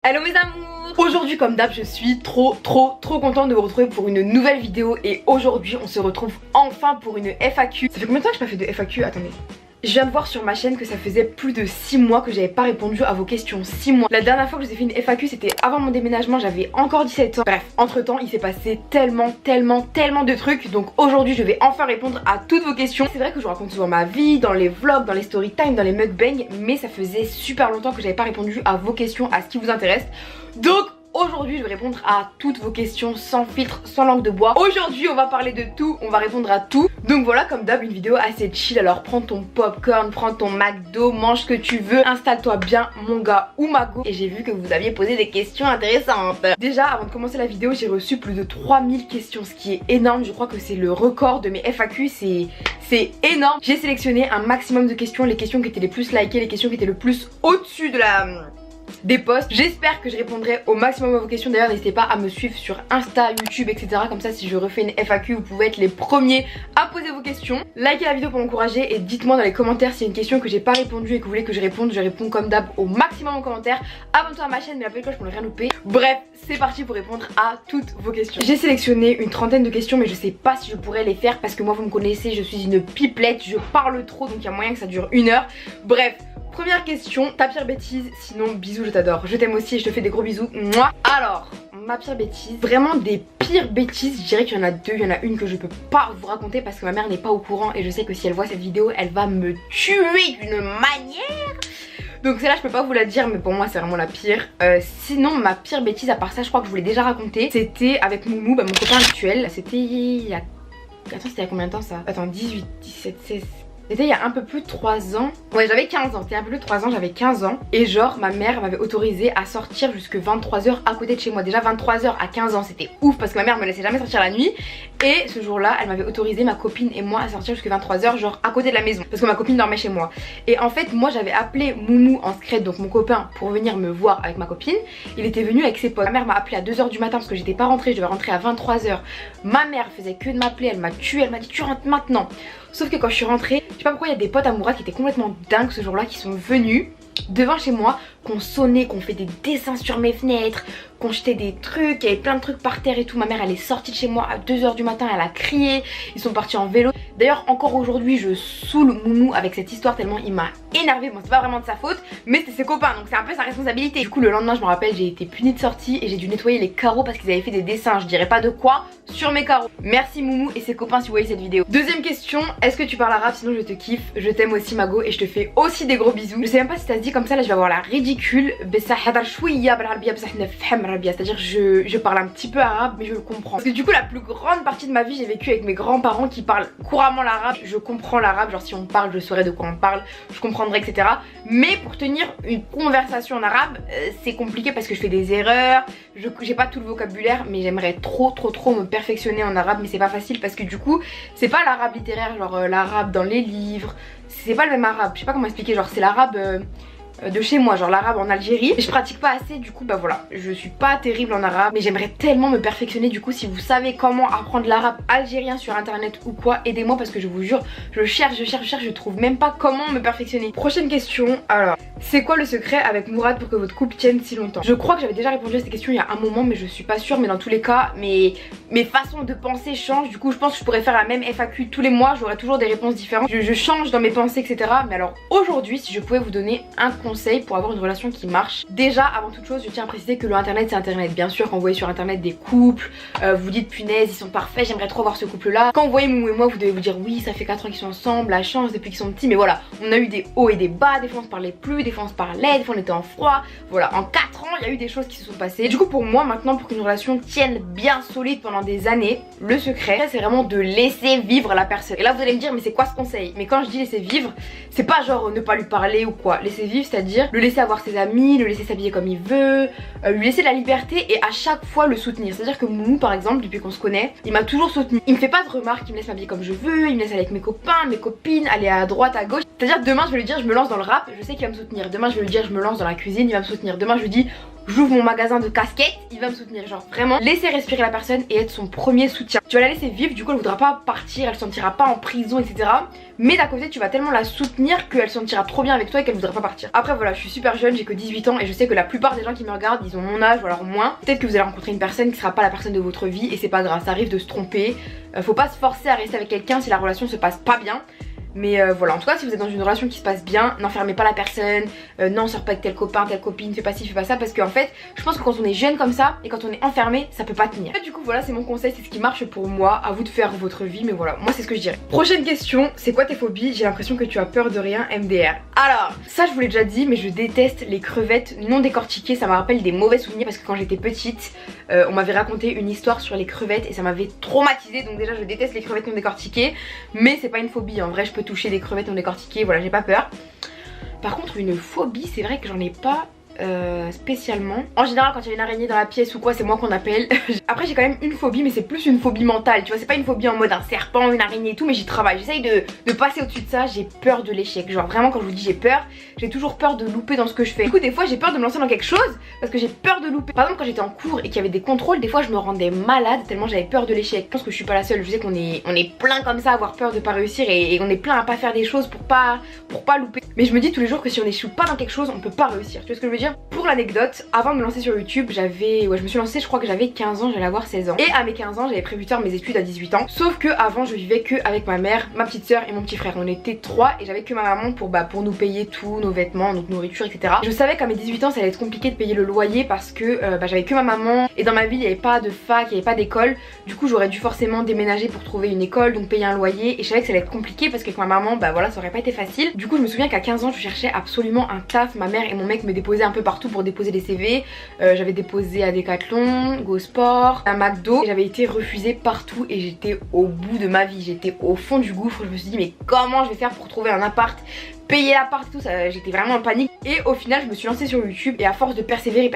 Hello mes amours! Aujourd'hui comme d'hab je suis trop contente de vous retrouver pour une nouvelle vidéo. Et aujourd'hui on se retrouve enfin pour une FAQ. Ça fait combien de temps que je n'ai pas fait de FAQ? Attendez. Je viens de voir sur ma chaîne que ça faisait plus de 6 mois que j'avais pas répondu à vos questions. 6 mois. La dernière fois que je vous ai fait une FAQ c'était avant mon déménagement, j'avais encore 17 ans. Bref, entre temps il s'est passé tellement de trucs. Donc aujourd'hui je vais enfin répondre à toutes vos questions. C'est vrai que je vous raconte souvent ma vie, dans les vlogs, dans les story time, dans les mukbangs, mais ça faisait super longtemps que j'avais pas répondu à vos questions, à ce qui vous intéresse. Donc aujourd'hui je vais répondre à toutes vos questions sans filtre, sans langue de bois. Aujourd'hui on va parler de tout, on va répondre à tout. Donc voilà, comme d'hab, une vidéo assez chill. Alors prends ton popcorn, prends ton McDo, mange ce que tu veux, installe-toi bien mon gars ou ma go. Et j'ai vu que vous aviez posé des questions intéressantes. Déjà avant de commencer la vidéo j'ai reçu plus de 3000 questions, ce qui est énorme. Je crois que c'est le record de mes FAQ, c'est énorme. J'ai sélectionné un maximum de questions, les questions qui étaient les plus likées, les questions qui étaient le plus au-dessus de des posts. J'espère que je répondrai au maximum à vos questions. D'ailleurs n'hésitez pas à me suivre sur Insta, YouTube, etc. Comme ça si je refais une FAQ vous pouvez être les premiers à poser vos questions. Likez la vidéo pour m'encourager et dites-moi dans les commentaires s'il y a une question que j'ai pas répondu et que vous voulez que je réponde. Je réponds comme d'hab au maximum en commentaire. Abonne-toi à ma chaîne, mets la petite cloche pour ne rien louper. Bref, c'est parti pour répondre à toutes vos questions. J'ai sélectionné une trentaine de questions mais je sais pas si je pourrais les faire parce que moi vous me connaissez, je suis une pipelette, je parle trop donc il y a moyen que ça dure 1 heure. Bref. Première question, ta pire bêtise, sinon bisous, je t'adore, je t'aime aussi et je te fais des gros bisous. Moi. Alors, ma pire bêtise, vraiment des pires bêtises, je dirais qu'il y en a deux. Il y en a une que je peux pas vous raconter parce que ma mère n'est pas au courant et je sais que si elle voit cette vidéo, elle va me tuer d'une manière. Donc celle-là je peux pas vous la dire mais pour moi c'est vraiment la pire. Sinon ma pire bêtise, à part ça je crois que je vous l'ai déjà raconté, c'était avec Moumou, mon copain actuel. C'était il y a... Attends, c'était il y a combien de temps ça? Attends, 18, 17, 16... C'était il y a un peu plus de 3 ans. Ouais, j'avais 15 ans. C'était un peu plus de 3 ans, j'avais 15 ans. Et genre, ma mère m'avait autorisé à sortir jusque 23h à côté de chez moi. Déjà 23h à 15 ans, c'était ouf parce que ma mère me laissait jamais sortir la nuit. Et ce jour-là, elle m'avait autorisé, ma copine et moi, à sortir jusque 23h, genre à côté de la maison. Parce que ma copine dormait chez moi. Et en fait, moi j'avais appelé Moumou en secret, donc mon copain, pour venir me voir avec ma copine. Il était venu avec ses potes. Ma mère m'a appelé à 2h du matin parce que j'étais pas rentrée, je devais rentrer à 23h. Ma mère faisait que de m'appeler, elle m'a tué, elle m'a dit tu rentres maintenant. Sauf que quand je suis rentrée, je sais pas pourquoi il y a des potes à Mourad qui étaient complètement dingues ce jour-là, qui sont venus devant chez moi, qu'on sonnait, qu'on fait des dessins sur mes fenêtres, qu'on jetait des trucs, il y avait plein de trucs par terre et tout. Ma mère elle est sortie de chez moi à 2h du matin, elle a crié, ils sont partis en vélo. D'ailleurs encore aujourd'hui je saoule Moumou avec cette histoire tellement il m'a énervé. Bon c'est pas vraiment de sa faute mais c'était ses copains donc c'est un peu sa responsabilité. Du coup le lendemain je me rappelle j'ai été punie de sortie et j'ai dû nettoyer les carreaux parce qu'ils avaient fait des dessins, je dirais pas de quoi, sur mes carreaux. Merci Moumou et ses copains si vous voyez cette vidéo. Deuxième question, est-ce que tu parles arabe? Sinon je te kiffe, je t'aime aussi Mago et je te fais aussi des gros bisous. Je sais même pas si ça se dit comme ça, là je vais avoir la ridicule. C'est-à-dire je parle un petit peu arabe mais je le comprends. Parce que du coup la plus grande partie de ma vie j'ai vécu avec mes grands-parents qui parlent couramment l'arabe. Je comprends l'arabe, genre si on parle je saurais de quoi on parle, je comprendrai etc. Mais pour tenir une conversation en arabe c'est compliqué parce que je fais des erreurs, j'ai pas tout le vocabulaire mais j'aimerais trop me perfectionner en arabe mais c'est pas facile parce que du coup c'est pas l'arabe littéraire genre l'arabe dans les livres, c'est pas le même arabe, je sais pas comment expliquer, genre c'est l'arabe de chez moi, genre l'arabe en Algérie. Et je pratique pas assez, du coup bah voilà, je suis pas terrible en arabe mais j'aimerais tellement me perfectionner. Du coup si vous savez comment apprendre l'arabe algérien sur internet ou quoi, aidez-moi parce que je vous jure je cherche, je trouve même pas comment me perfectionner. Prochaine question, alors c'est quoi le secret avec Mourad pour que votre couple tienne si longtemps? Je crois que j'avais déjà répondu à cette question il y a un moment mais je suis pas sûre, mais dans tous les cas mes façons de penser changent. Du coup je pense que je pourrais faire la même FAQ tous les mois, j'aurai toujours des réponses différentes, je change dans mes pensées etc. Mais alors aujourd'hui si je pouvais vous donner un conseil pour avoir une relation qui marche, déjà avant toute chose je tiens à préciser que le internet c'est internet. Bien sûr quand vous voyez sur internet des couples, vous dites punaise ils sont parfaits, j'aimerais trop voir ce couple là. Quand vous voyez Moumou et moi vous devez vous dire oui ça fait 4 ans qu'ils sont ensemble, la chance depuis qu'ils sont petits. Mais voilà, on a eu des hauts et des bas, des fois on se parlait plus, des fois on se parlait, des fois on était en froid. Voilà, en 4 ans il y a eu des choses qui se sont passées. Et du coup pour moi maintenant, pour qu'une relation tienne bien solide pendant des années, le secret c'est vraiment de laisser vivre la personne. Et là vous allez me dire mais c'est quoi ce conseil? Mais quand je dis laisser vivre, c'est pas genre ne pas lui parler ou quoi. Laisser vivre c'est à dire le laisser avoir ses amis, le laisser s'habiller comme il veut, lui laisser de la liberté et à chaque fois le soutenir. C'est à dire que Moumou par exemple depuis qu'on se connaît, il m'a toujours soutenu. Il me fait pas de remarques, il me laisse m'habiller comme je veux, il me laisse aller avec mes copains, mes copines, aller à droite, à gauche. C'est à dire demain je vais lui dire je me lance dans le rap, je sais qu'il va me soutenir. Demain je vais lui dire je me lance dans la cuisine, il va me soutenir. Demain je lui dis j'ouvre mon magasin de casquettes, il va me soutenir. Genre vraiment, laisser respirer la personne et être son premier soutien. Tu vas la laisser vivre, du coup elle voudra pas partir, elle se sentira pas en prison, etc. Mais d'un côté tu vas tellement la soutenir qu'elle se sentira trop bien avec toi et qu'elle voudra pas partir. Après voilà, je suis super jeune, j'ai que 18 ans et je sais que la plupart des gens qui me regardent, ils ont mon âge ou alors moins. Peut-être que vous allez rencontrer une personne qui sera pas la personne de votre vie et c'est pas grave, ça arrive de se tromper. Faut pas se forcer à rester avec quelqu'un si la relation se passe pas bien. Mais voilà, en tout cas si vous êtes dans une relation qui se passe bien, n'enfermez pas la personne, non sors pas avec tel copain, telle copine, fais pas ci, fais pas ça. Parce qu'en fait je pense que quand on est jeune comme ça et quand on est enfermé, ça peut pas tenir. Du coup voilà, c'est mon conseil, c'est ce qui marche pour moi. À vous de faire votre vie, mais voilà, moi c'est ce que je dirais. Prochaine question, c'est quoi tes phobies? J'ai l'impression que tu as peur de rien, MDR. Alors ça je vous l'ai déjà dit, mais je déteste les crevettes non décortiquées. Ça me rappelle des mauvais souvenirs parce que quand j'étais petite on m'avait raconté une histoire sur les crevettes et ça m'avait traumatisée. Donc déjà je déteste les crevettes non décortiquées, mais c'est pas une phobie, en vrai je peux toucher des crevettes non décortiquées, voilà, j'ai pas peur. Par contre une phobie, c'est vrai que j'en ai pas spécialement. En général quand il y a une araignée dans la pièce ou quoi, c'est moi qu'on appelle. Après j'ai quand même une phobie, mais c'est plus une phobie mentale, tu vois, c'est pas une phobie en mode un serpent, une araignée et tout, mais j'y travaille, j'essaye de passer au-dessus de ça. J'ai peur de l'échec, genre vraiment quand je vous dis j'ai toujours peur de louper dans ce que je fais. Du coup des fois j'ai peur de me lancer dans quelque chose parce que j'ai peur de louper. Par exemple quand j'étais en cours et qu'il y avait des contrôles, des fois je me rendais malade tellement j'avais peur de l'échec. Je pense que je suis pas la seule, je sais qu'on est plein comme ça à avoir peur de pas réussir et on est plein à pas faire des choses pour pas louper. Mais je me dis tous les jours que si on échoue pas dans quelque chose, on peut pas réussir, tu vois ce que je veux dire. Pour l'anecdote, avant de me lancer sur YouTube, je me suis lancée, je crois que j'avais 15 ans, j'allais avoir 16 ans. Et à mes 15 ans, j'avais prévu de faire mes études à 18 ans. Sauf que avant, je vivais que avec ma mère, ma petite soeur et mon petit frère. On était 3 et j'avais que ma maman pour nous payer tout, nos vêtements, notre nourriture, etc. Je savais qu'à mes 18 ans, ça allait être compliqué de payer le loyer parce que j'avais que ma maman et dans ma ville, il n'y avait pas de fac, il n'y avait pas d'école. Du coup, j'aurais dû forcément déménager pour trouver une école, donc payer un loyer. Et je savais que ça allait être compliqué parce qu'avec ma maman, voilà, ça aurait pas été facile. Du coup, je me souviens qu'à 15 ans, je cherchais absolument un taf. Ma mère et mon mec me déposaient un peu partout pour déposer des CV. J'avais déposé à Decathlon, Go Sport, à McDo. J'avais été refusée partout et j'étais au bout de ma vie. J'étais au fond du gouffre. Je me suis dit mais comment je vais faire pour trouver un appart, payer l'appart, tout ça, j'étais vraiment en panique. Et au final je me suis lancée sur YouTube et à force de persévérer,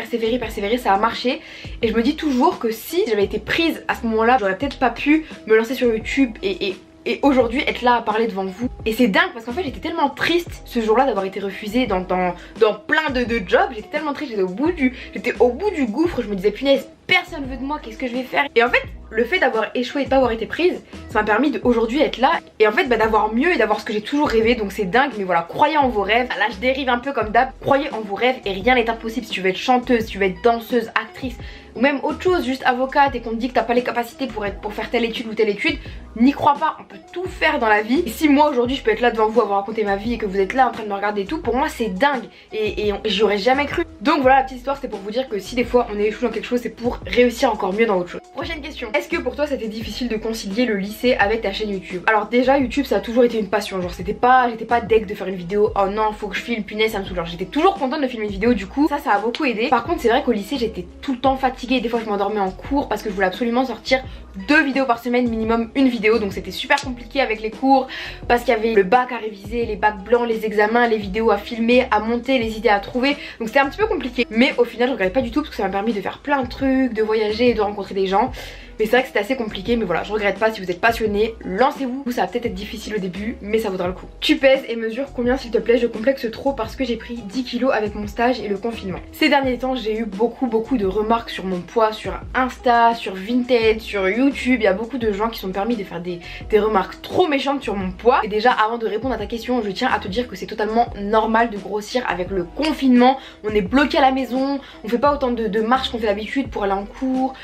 ça a marché. Et je me dis toujours que si j'avais été prise à ce moment là, j'aurais peut-être pas pu me lancer sur YouTube et aujourd'hui être là à parler devant vous. Et c'est dingue parce qu'en fait j'étais tellement triste ce jour-là d'avoir été refusée dans plein de jobs. J'étais tellement triste, j'étais au bout du gouffre. Je me disais punaise, personne veut de moi, qu'est-ce que je vais faire? Et en fait le fait d'avoir échoué et de pas avoir été prise, ça m'a permis d'aujourd'hui être là et en fait d'avoir mieux et d'avoir ce que j'ai toujours rêvé. Donc c'est dingue, mais voilà, croyez en vos rêves. Là je dérive un peu comme d'hab, croyez en vos rêves et rien n'est impossible. Si tu veux être chanteuse, si tu veux être danseuse, actrice ou même autre chose, juste avocate, et qu'on te dit que t'as pas les capacités pour faire telle étude ou telle étude, n'y crois pas, on peut tout faire dans la vie. Et si moi aujourd'hui je peux être là devant vous, avoir raconté ma vie et que vous êtes là en train de me regarder et tout, pour moi c'est dingue et j'y aurais jamais cru. Donc voilà, la petite histoire c'est pour vous dire que si des fois on échoue dans quelque chose, c'est pour réussir encore mieux dans autre chose. Prochaine question, est-ce que pour toi c'était difficile de concilier le lycée avec ta chaîne YouTube? Alors déjà YouTube ça a toujours été une passion, genre j'étais pas deg de faire une vidéo, oh non faut que je filme, punaise ça me saoule, genre j'étais toujours contente de filmer une vidéo, du coup ça a beaucoup aidé. Par contre c'est vrai qu'au lycée j'étais tout le temps fatiguée, des fois je m'endormais en cours parce que je voulais absolument sortir 2 vidéos par semaine, minimum une vidéo, donc c'était super compliqué avec les cours parce qu'il y avait le bac à réviser, les bacs blancs, les examens, les vidéos à filmer, à monter, les idées à trouver, donc c'était un petit peu compliqué. Mais au final je regrette pas du tout parce que ça m'a permis de faire plein de trucs, de voyager et de rencontrer des gens. Mais c'est vrai que c'était assez compliqué, mais voilà, je regrette pas. Si vous êtes passionné, lancez-vous. Ça va peut-être être difficile au début, mais ça vaudra le coup. Tu pèses et mesures combien s'il te plaît? Je complexe trop parce que j'ai pris 10 kilos avec mon stage et le confinement. Ces derniers temps, j'ai eu beaucoup de remarques sur mon poids, sur Insta, sur Vinted, sur YouTube. Il y a beaucoup de gens qui sont permis de faire des remarques trop méchantes sur mon poids. Et déjà, avant de répondre à ta question, je tiens à te dire que c'est totalement normal de grossir avec le confinement. On est bloqué à la maison, on fait pas autant de marches qu'on fait d'habitude pour aller en cours,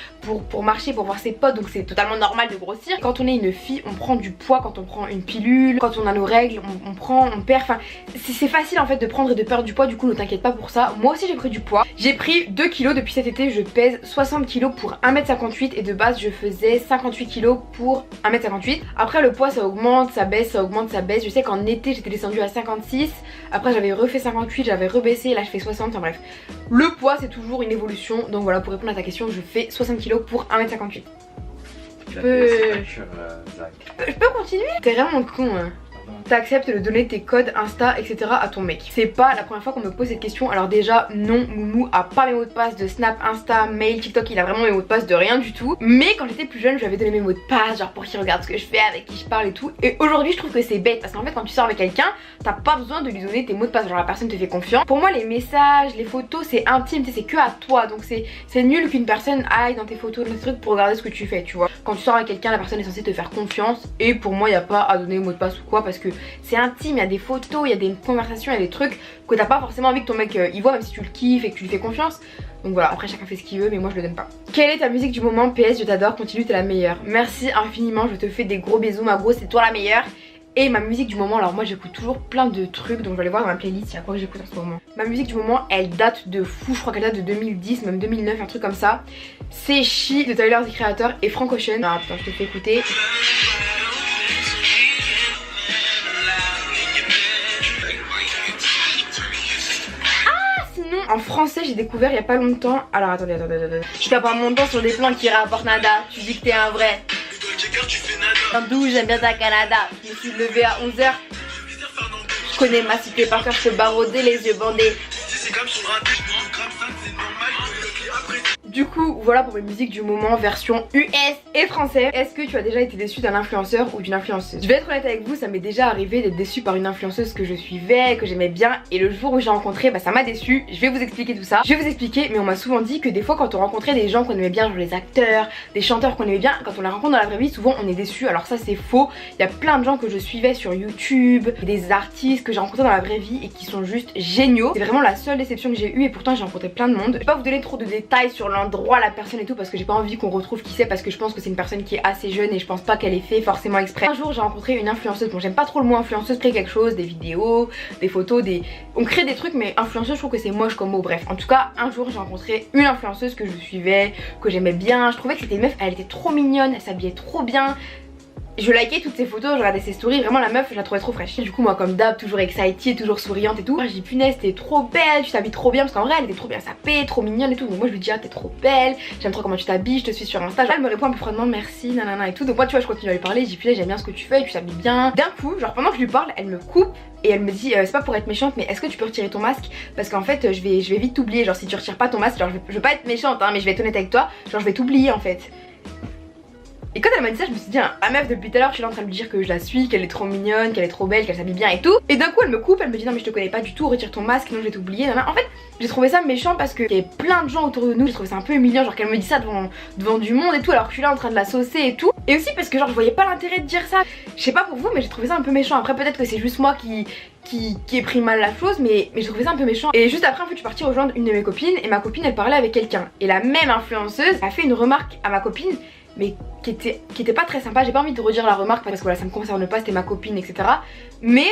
pour marcher, pour voir ses potes, donc c'est totalement normal de grossir. Quand on est une fille, on prend du poids quand on prend une pilule, quand on a nos règles, on perd, enfin c'est facile en fait de prendre et de perdre du poids, du coup ne t'inquiète pas pour ça. Moi aussi j'ai pris du poids, j'ai pris 2 kilos depuis cet été, je pèse 60 kilos pour 1m58 et de base je faisais 58 kilos pour 1m58. Après le poids ça augmente, ça baisse, ça augmente, ça baisse. Je sais qu'en été j'étais descendue à 56, après j'avais refait 58, j'avais rebaissé, là je fais 60, enfin bref. Le poids c'est toujours une évolution, donc voilà, pour répondre à ta question, je fais 60 kilos pour 1m58. Je peux continuer? T'es vraiment con hein. T'acceptes de donner tes codes Insta etc à ton mec? C'est pas la première fois qu'on me pose cette question. Alors déjà non, Moumou a pas mes mots de passe de Snap, Insta, mail, TikTok, il a vraiment mes mots de passe de rien du tout. Mais quand j'étais plus jeune, je lui avais donné mes mots de passe, genre pour qu'il regarde ce que je fais, avec qui je parle et tout. Et aujourd'hui je trouve que c'est bête parce qu'en fait quand tu sors avec quelqu'un, t'as pas besoin de lui donner tes mots de passe, genre la personne te fait confiance. Pour moi les messages, les photos c'est intime, c'est que à toi, donc c'est nul qu'une personne aille dans tes photos, dans tes trucs pour regarder ce que tu fais, tu vois. Quand tu sors avec quelqu'un, la personne est censée te faire confiance et pour moi il y a pas à donner mot de passe ou quoi parce que c'est intime, il y a des photos, il y a des conversations, il y a des trucs que t'as pas forcément envie que ton mec y voit même si tu le kiffes et que tu lui fais confiance. Donc voilà, après chacun fait ce qu'il veut mais moi je le donne pas. Quelle est ta musique du moment? PS, je t'adore, continue, t'es la meilleure. Merci infiniment, je te fais des gros bisous ma grosse, c'est toi la meilleure. Et ma musique du moment, alors moi j'écoute toujours plein de trucs, donc je vais aller voir dans ma playlist, il y a quoi que j'écoute en ce moment. Ma musique du moment elle date de fou, je crois qu'elle date de 2010, même 2009, un truc comme ça. C'est She de Tyler the Creator et Frank Ocean. Ah attends, je te fais écouter. En français j'ai découvert il y a pas longtemps. Alors attendez. Je tape pas mon temps sur des plans qui rapportent nada. Tu dis que t'es un vrai. D'où j'aime bien ta Canada. Je me suis levée à 11h. Je connais ma cité par cœur, je peux barouder les yeux bandés. Du coup voilà pour mes musiques du moment version US et français. Est-ce que tu as déjà été déçu d'un influenceur ou d'une influenceuse? Je vais être honnête avec vous, ça m'est déjà arrivé d'être déçu par une influenceuse que je suivais, que j'aimais bien, et le jour où j'ai rencontré, bah ça m'a déçu. Je vais vous expliquer tout ça. Je vais vous expliquer, mais on m'a souvent dit que des fois quand on rencontrait des gens qu'on aimait bien, genre les acteurs, des chanteurs qu'on aimait bien, quand on les rencontre dans la vraie vie, souvent on est déçu. Alors ça c'est faux. Il y a plein de gens que je suivais sur YouTube, des artistes que j'ai rencontrés dans la vraie vie et qui sont juste géniaux. C'est vraiment la seule déception que j'ai eue et pourtant j'ai rencontré plein de monde. Je vais pas vous donner trop de détails sur l'endroit, la personne et tout parce que j'ai pas envie qu'on retrouve qui c'est, parce que je pense que c'est une personne qui est assez jeune et je pense pas qu'elle ait fait forcément exprès. Un jour j'ai rencontré une influenceuse, bon j'aime pas trop le mot influenceuse, crée quelque chose, des vidéos, des photos, on crée des trucs, mais influenceuse je trouve que c'est moche comme mot. Bref, en tout cas un jour j'ai rencontré une influenceuse que je suivais, que j'aimais bien. Je trouvais que c'était une meuf, elle était trop mignonne, elle s'habillait trop bien. Je likais toutes ses photos, je regardais ses stories, vraiment la meuf je la trouvais trop fraîche. Du coup moi comme d'hab, toujours excited, toujours souriante et tout. Moi j'ai dit punaise t'es trop belle, tu t'habilles trop bien, parce qu'en vrai elle était trop bien sapée, trop mignonne et tout. Donc moi je lui dis ah t'es trop belle, j'aime trop comment tu t'habilles, je te suis sur Insta. Elle me répond un peu froidement merci nanana et tout. Donc moi tu vois je continue à lui parler, je dis punaise j'aime bien ce que tu fais, tu t'habilles bien. D'un coup genre pendant que je lui parle elle me coupe et elle me dit c'est pas pour être méchante mais est-ce que tu peux retirer ton masque parce qu'en fait je vais vite t'oublier, genre si tu retires pas ton masque, genre je veux pas être méchante hein, mais je vais être honnête avec toi, genre je vais t'oublier en fait. Et quand elle m'a dit ça, je me suis dit, ah meuf, depuis tout à l'heure, je suis là en train de lui dire que je la suis, qu'elle est trop mignonne, qu'elle est trop belle, qu'elle s'habille bien et tout. Et d'un coup, elle me coupe, elle me dit, non, mais je te connais pas du tout, retire ton masque, non, je vais t'oublier. En fait, j'ai trouvé ça méchant parce qu'il y avait plein de gens autour de nous, j'ai trouvé ça un peu humiliant, genre qu'elle me dit ça devant du monde et tout, alors que je suis là en train de la saucer et tout. Et aussi parce que, genre, je voyais pas l'intérêt de dire ça. Je sais pas pour vous, mais j'ai trouvé ça un peu méchant. Après, peut-être que c'est juste moi qui ai pris mal la chose, mais j'ai trouvé ça un peu méchant. Et juste après en fait je suis partie rejoindre une de mes copines et ma copine elle parlait avec quelqu'un et la même influenceuse a fait une remarque à ma copine mais qui était pas très sympa. J'ai pas envie de redire la remarque parce que voilà ça me concerne pas, c'était ma copine etc. Mais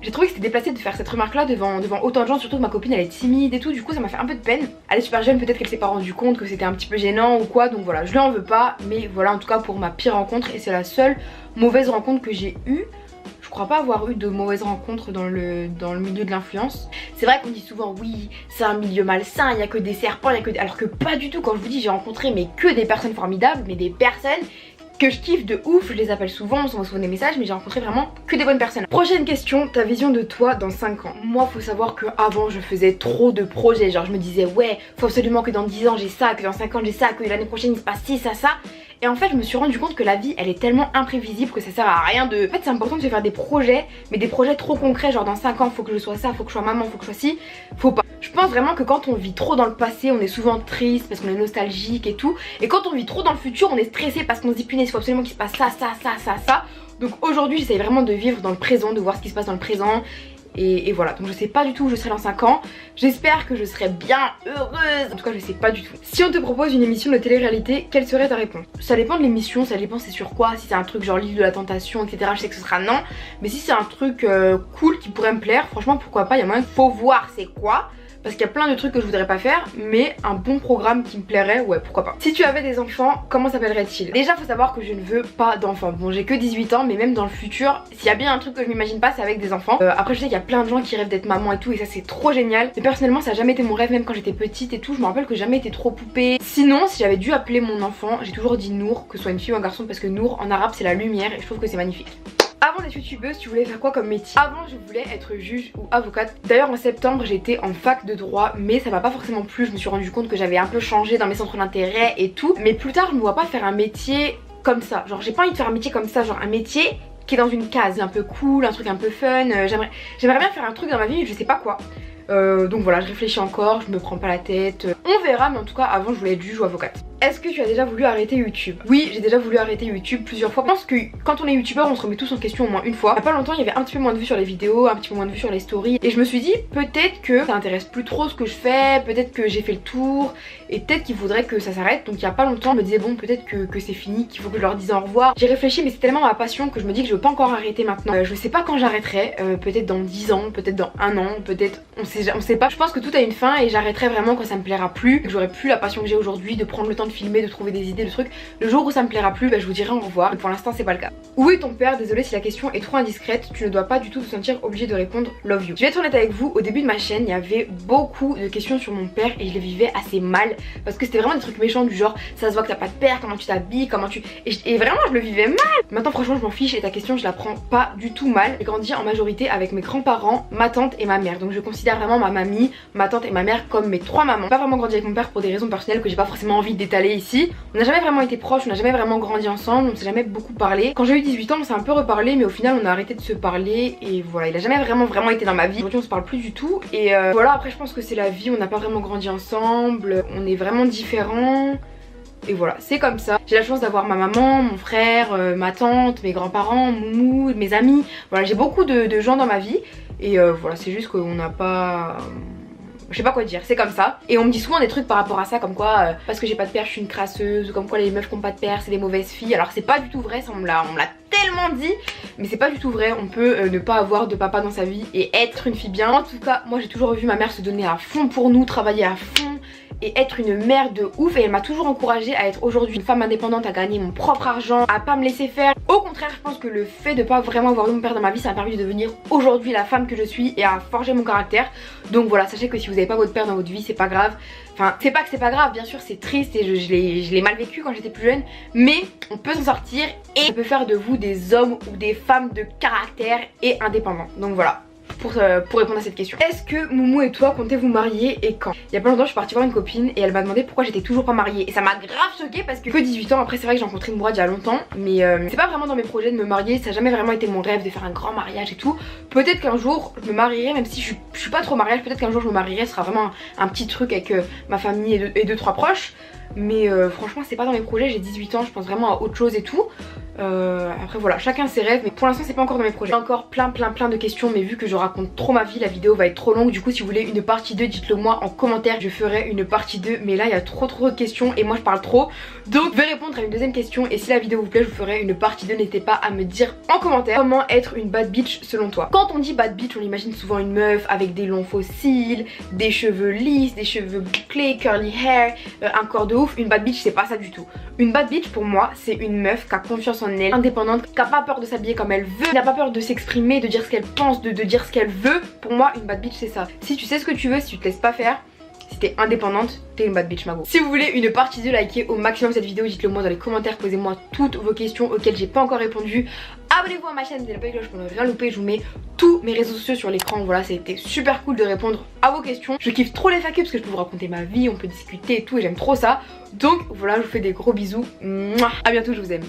j'ai trouvé que c'était déplacé de faire cette remarque là devant autant de gens, surtout que ma copine elle est timide et tout, du coup ça m'a fait un peu de peine. Elle est super jeune, peut-être qu'elle s'est pas rendu compte que c'était un petit peu gênant ou quoi, donc voilà je lui en veux pas. Mais voilà en tout cas pour ma pire rencontre, et c'est la seule mauvaise rencontre que j'ai eue. Je crois pas avoir eu de mauvaises rencontres dans le milieu de l'influence. C'est vrai qu'on dit souvent oui c'est un milieu malsain, il y a que des serpents, il y a que alors que pas du tout. Quand je vous dis j'ai rencontré mais que des personnes formidables, mais des personnes que je kiffe de ouf, je les appelle souvent, on s'envoie souvent des messages, mais j'ai rencontré vraiment que des bonnes personnes. Prochaine question, ta vision de toi dans 5 ans. Moi faut savoir que avant je faisais trop de projets, genre je me disais ouais faut absolument que dans 10 ans j'ai ça, que dans 5 ans j'ai ça, que l'année prochaine il se passe ci, ça. Et en fait je me suis rendu compte que la vie elle est tellement imprévisible que ça sert à rien de... En fait c'est important de se faire des projets, mais des projets trop concrets, genre dans 5 ans faut que je sois ça, faut que je sois maman, faut que je sois ci, faut pas. Je pense vraiment que quand on vit trop dans le passé on est souvent triste parce qu'on est nostalgique et tout. Et quand on vit trop dans le futur on est stressé parce qu'on se dit punaise il faut absolument qu'il se passe ça. Donc aujourd'hui j'essaye vraiment de vivre dans le présent, de voir ce qui se passe dans le présent. Et voilà, donc je sais pas du tout où je serai dans 5 ans. J'espère que je serai bien heureuse. En tout cas je sais pas du tout. Si on te propose une émission de télé-réalité, quelle serait ta réponse? Ça dépend de l'émission, ça dépend c'est sur quoi. Si c'est un truc genre l'île de la tentation etc, je sais que ce sera non. Mais si c'est un truc cool qui pourrait me plaire, franchement pourquoi pas, il y a moyen. Faut voir c'est quoi, parce qu'il y a plein de trucs que je voudrais pas faire, mais un bon programme qui me plairait, ouais pourquoi pas. Si tu avais des enfants, comment s'appellerait-il? Déjà faut savoir que je ne veux pas d'enfants. Bon j'ai que 18 ans, mais même dans le futur, s'il y a bien un truc que je m'imagine pas c'est avec des enfants. Après je sais qu'il y a plein de gens qui rêvent d'être maman et tout, et ça c'est trop génial. Mais personnellement ça a jamais été mon rêve, même quand j'étais petite et tout, je me rappelle que j'ai jamais été trop poupée. Sinon si j'avais dû appeler mon enfant, j'ai toujours dit Nour, que ce soit une fille ou un garçon, parce que Nour en arabe c'est la lumière et je trouve que c'est magnifique. Avant d'être youtubeuse, tu voulais faire quoi comme métier? Avant, je voulais être juge ou avocate. D'ailleurs, en septembre, j'étais en fac de droit, mais ça m'a pas forcément plu. Je me suis rendu compte que j'avais un peu changé dans mes centres d'intérêt et tout. Mais plus tard, je me vois pas faire un métier comme ça. Genre, j'ai pas envie de faire un métier comme ça, genre un métier qui est dans une case, un peu cool, un truc un peu fun. J'aimerais bien faire un truc dans ma vie, mais je sais pas quoi. Donc voilà, je réfléchis encore, je me prends pas la tête. On verra, mais en tout cas, avant, je voulais être juge ou avocate. Est-ce que tu as déjà voulu arrêter YouTube? Oui, j'ai déjà voulu arrêter YouTube plusieurs fois. Je pense que quand on est youtubeur, on se remet tous en question au moins une fois. Il y a pas longtemps, il y avait un petit peu moins de vues sur les vidéos, un petit peu moins de vues sur les stories. Et je me suis dit, peut-être que ça intéresse plus trop ce que je fais, peut-être que j'ai fait le tour, et peut-être qu'ils voudraient que ça s'arrête. Donc il y a pas longtemps, je me disais, bon, peut-être que c'est fini, qu'il faut que je leur dise au revoir. J'ai réfléchi, mais c'est tellement ma passion que je me dis que je veux pas encore arrêter maintenant. Je sais pas quand j'arrêterai, peut-être dans 10 ans, peut-être dans 1 an, peut-être, on sait pas. Je pense que tout a une fin et j'arrêterai vraiment quand ça me plaira plus, que j'aurai plus la passion que j'ai aujourd'hui de prendre le temps de filmer, de trouver des idées, de trucs. Le jour où ça me plaira plus, bah, je vous dirai au revoir. Mais pour l'instant, c'est pas le cas. Où est ton père? Désolée si la question est trop indiscrète, tu ne dois pas du tout te sentir obligée de répondre love you. Je vais être honnête avec vous, au début de ma chaîne, il y avait beaucoup de questions sur mon père et je les vivais assez mal parce que c'était vraiment des trucs méchants du genre ça se voit que t'as pas de père, comment tu t'habilles, comment tu. Et vraiment, je le vivais mal. Maintenant, franchement, je m'en fiche et ta question, je la prends pas du tout mal. J'ai grandi en majorité avec mes grands-parents, ma tante et ma mère. Donc je considère vraiment ma mamie, ma tante et ma mère comme mes 3 mamans. J'ai pas vraiment grandi avec mon père pour des raisons personnelles que j'ai pas forcément envie d'étaler ici. On n'a jamais vraiment été proches, on n'a jamais vraiment grandi ensemble, on s'est jamais beaucoup parlé. Quand j'ai eu 18 ans, on s'est un peu reparlé, mais au final on a arrêté de se parler et voilà, il a jamais vraiment été dans ma vie. Aujourd'hui on se parle plus du tout et voilà, après je pense que c'est la vie, on n'a pas vraiment grandi ensemble, on est vraiment différents. Et voilà, c'est comme ça. J'ai la chance d'avoir ma maman, mon frère, ma tante, mes grands-parents, Moumou, mes amis. Voilà, j'ai beaucoup de gens dans ma vie et voilà, c'est juste qu'on n'a pas... Je sais pas quoi dire, c'est comme ça. Et on me dit souvent des trucs par rapport à ça, comme quoi parce que j'ai pas de père je suis une crasseuse, ou comme quoi les meufs qui ont pas de père c'est des mauvaises filles. Alors c'est pas du tout vrai, ça on me l'a tellement dit, mais c'est pas du tout vrai. On peut ne pas avoir de papa dans sa vie et être une fille bien. En tout cas, moi j'ai toujours vu ma mère se donner à fond pour nous, travailler à fond et être une mère de ouf, et elle m'a toujours encouragée à être aujourd'hui une femme indépendante, à gagner mon propre argent, à pas me laisser faire. Au contraire, je pense que le fait de pas vraiment avoir eu mon père dans ma vie, ça m'a permis de devenir aujourd'hui la femme que je suis et à forger mon caractère. Donc voilà, sachez que si vous avez pas votre père dans votre vie, c'est pas grave. Enfin, c'est pas que c'est pas grave, bien sûr c'est triste et je l'ai mal vécu quand j'étais plus jeune, mais on peut s'en sortir et ça peut faire de vous des hommes ou des femmes de caractère et indépendants. Donc voilà. Pour répondre à cette question. Est-ce que Moumou et toi comptez vous marier et quand? Il y a pas longtemps je suis partie voir une copine et elle m'a demandé pourquoi j'étais toujours pas mariée et ça m'a grave choquée parce que 18 ans. Après c'est vrai que j'ai rencontré une Mourad il y a longtemps, mais c'est pas vraiment dans mes projets de me marier, ça a jamais vraiment été mon rêve de faire un grand mariage et tout. Peut-être qu'un jour je me marierai, même si je suis pas trop mariage, peut-être qu'un jour je me marierai, ce sera vraiment un petit truc avec ma famille et 2-3 proches. Mais franchement c'est pas dans mes projets, j'ai 18 ans, je pense vraiment à autre chose et tout. Après voilà, chacun ses rêves, mais pour l'instant c'est pas encore dans mes projets. J'ai encore plein de questions, mais vu que je raconte trop ma vie, la vidéo va être trop longue. Du coup si vous voulez une partie 2, dites-le moi en commentaire, je ferai une partie 2. Mais là il y a trop de questions et moi je parle trop, donc je vais répondre à une deuxième question. Et si la vidéo vous plaît, je vous ferai une partie 2. N'hésitez pas à me dire en commentaire comment être une bad bitch selon toi. Quand on dit bad bitch, on imagine souvent une meuf avec des longs fossiles, des cheveux lisses, des cheveux bouclés, curly hair, un corps de ouf. Une bad bitch c'est pas ça du tout. Une bad bitch pour moi c'est une meuf qui a confiance en elle, indépendante, qui a pas peur de s'habiller comme elle veut, qui n'a pas peur de s'exprimer, de dire ce qu'elle pense, de dire ce qu'elle veut. Pour moi une bad bitch c'est ça. Si tu sais ce que tu veux, si tu te laisses pas faire, si t'es indépendante, t'es une bad bitch ma go. Si vous voulez une partie 2, likez au maximum cette vidéo, dites-le moi dans les commentaires, posez-moi toutes vos questions auxquelles j'ai pas encore répondu. Abonnez-vous à ma chaîne, mettez la cloche pour ne rien louper, je vous mets tous mes réseaux sociaux sur l'écran. Voilà, ça a été super cool de répondre à vos questions. Je kiffe trop les FAQ parce que je peux vous raconter ma vie, on peut discuter et tout et j'aime trop ça. Donc voilà, je vous fais des gros bisous. Mouah. À bientôt, je vous aime.